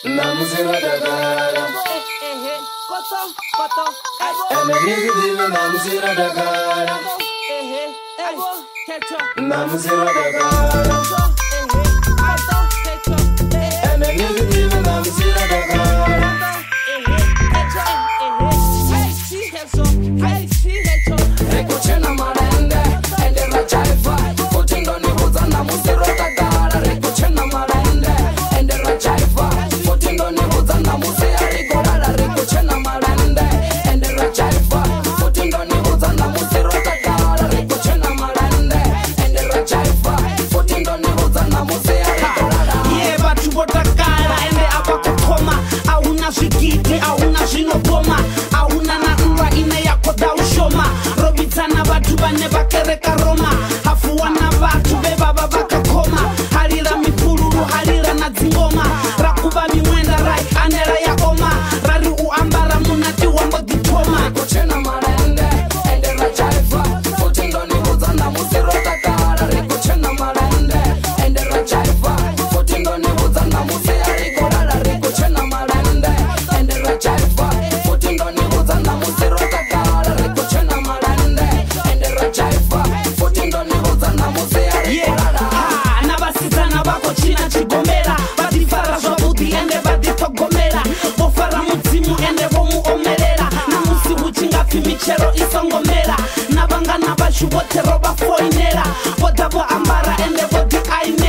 Namusira Dakar. And I give you the Namusira Dakar. Namusira Dakar. And I give you the Namusira Dakar. Recochena marende, ende rachaifa. Fotindo ni buza Namusira Dakar. Recochena marende, ende rachaifa. Fotindo ni buza Namusira Rigorala. Recochena marende, ende rachaifa. Fotindo ni buza Namusira Dakar. Recochena marende, ende rachaifa. Fotindo ni buza Namusira Rigorala. Yeah, batu botakara ende abakukoma. Auna zikiti, auna zinogoma. Auna na nwa ine yako da ushoma. Robitana batu bane bakereka Roma. Hafuwana batu beba babaka koma. Halira mipululu, halira na zingoma. Rakuba mimwenda rai, anera ya oma. Rari uambara munati wamba gitoma. Recochena marende, ende rachaifa. Fotindo ni buza Namusira Dakar. Recochena marende, ende rachaifa. Fotindo ni buza Namusira Rigorala. Recochena marende, ende rachaifa. Fotindo ni buza Namusira Dakar. Recochena marende, ende rachaifa. Fotindo ni buza Namusira Rigorala. Nabasitana bako china chigomera. Badifara zwabuti ende baditogomera. Bofara muzimu ende bomu omerera. Namusi uchingafi michero isongomera. Nabanga nabashu bote roba foinera. Bodabo ambara ende bodi aine.